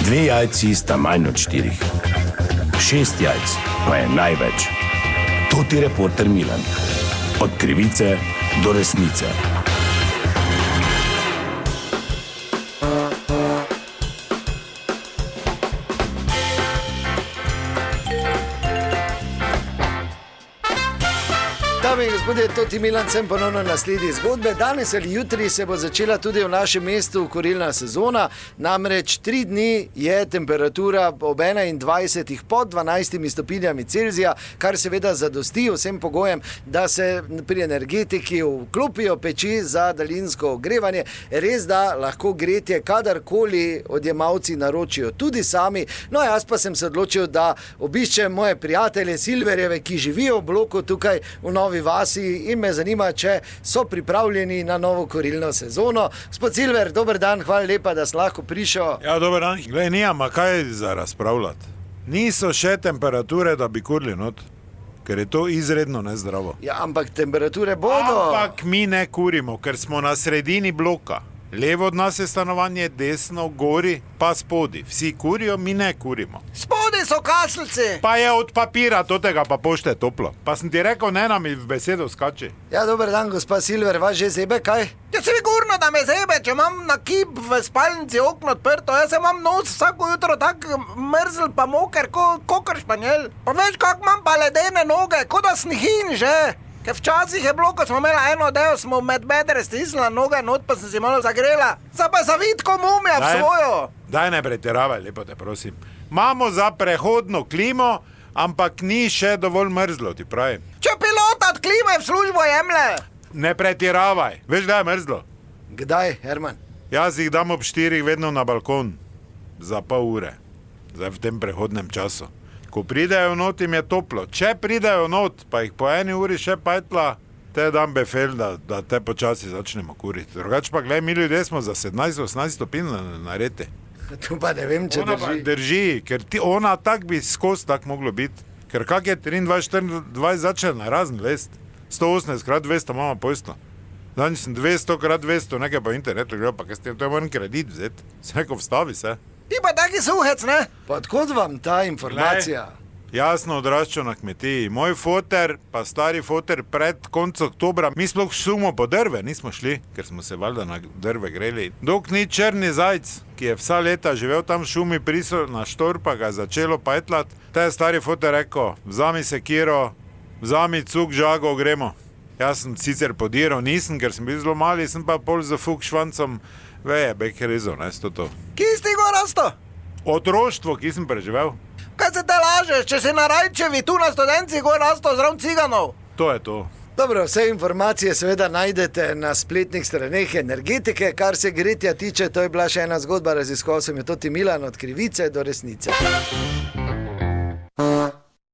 2 jajci sta manj od 4. 6 jajc pa je največ. To ti reporter Milan. Od krivice do resnice. Dame in gospodje, to ti Milan, sem ponovno na sledi zgodbe. Danes ali jutri se bo začela tudi v našem mestu kurilna sezona, namreč 3 dni je temperatura ob 21 pod 12 stopinjami Celzija, kar seveda zadosti vsem pogojem, da se pri energetiki vklopijo peči za daljinsko ogrevanje. Res da lahko gretje kadarkoli odjemalci naročijo, tudi sami. No, jaz pa sem se odločil, da obiščem moje prijatelje Silverjeve, ki živijo v bloku tukaj v Novi Vasi, in me zanima, če so pripravljeni na novo kurilno sezono. Gospod Silver, dober dan, hvala lepa, da si lahko prišel. Ja, dober dan. Glej, nijama kaj za razpravljati. Niso še temperature, da bi kurili not, ker je to izredno nezdravo. Ja, ampak temperature bodo. Ampak mi ne kurimo, ker smo na sredini bloka. Levo od nas je stanovanje, desno, gori, pa spodi. Vsi kurijo, mi ne kurimo. Spodaj so kaselci. Pa je od papira, totega pa pošte toplo. Pa sem ti rekel, ne nam v besedo skači. Ja, dober dan, gospa Silver, vas že zebe, kaj? Ja, sigurno, da me zebe, če imam na kip v spalnici okno odprto, jaz imam nos vsako jutro tak mrzl pa moker, kokr španjel. Pa veš, kak imam pa ledene noge, kot da snihin že. Ker včasih je bilo, ko smo imeli eno odejo, smo med bedre stisnila noge not, pa sem si malo zagrela. Zdaj pa zavitko mumija v svojo. Daj ne pretiravaj, lepo te prosim. Imamo za prehodno klimo, ampak ni še dovolj mrzlo, ti pravim. Če pilota od klime v službo jemlje. Ne pretiravaj, veš, da je mrzlo. Kdaj, Herman? Jaz jih dam ob 4 vedno na balkon. Za pol ure. Zdaj v tem prehodnem času. Ko pridejo not, jim je toplo. Če pridejo not, pa jih po 1 uri še petla, te dam befel, da te počasi začnemo kuriti. Drugač pa, gled, mi ljudje smo za 17-18 stopinj nareti. Tu pa ne vem, če ona drži. Drži, ker ona tak bi skozi tak moglo biti. Ker kak je 23-24 začel na razen lest. 180x200 mama pojstno. Danes sem 200x200, nekaj po internetu gledal, pa kaj s tem, to je moram kredit vzeti. Se neko vstavi se. Ti pa taki suhec, ne? Pa odkot vam ta informacija? Jasno odraščal na kmetiji. Moj foter, pa stari foter pred koncem oktobra, mi sploh šumo po drve, nismo šli, ker smo se valjda na drve greli. Dok ni črni zajc, ki je vsa leta živel tam v šumi, prisel na štor, pa ga je začelo petlat, te je stari foter rekel, vzami sekiro, vzami cuk, žago, gremo. Jaz sem sicer podiral, nisem, ker sem bil zelo mali, sem pa pol za fuk švancom, veje, bek rezal, ne, to. Kje si ti go rasto? Otroštvo, ki sem preživel. Kaj se te lažeš, če si na Rajčevi tu na Studenci go rasto zraven ciganov? To je to. Dobro, vse informacije seveda najdete na spletnih straneh energetike. Kar se gretja tiče, to je bila še ena zgodba, raziskoval sem jo tudi Milan, od krivice do resnice.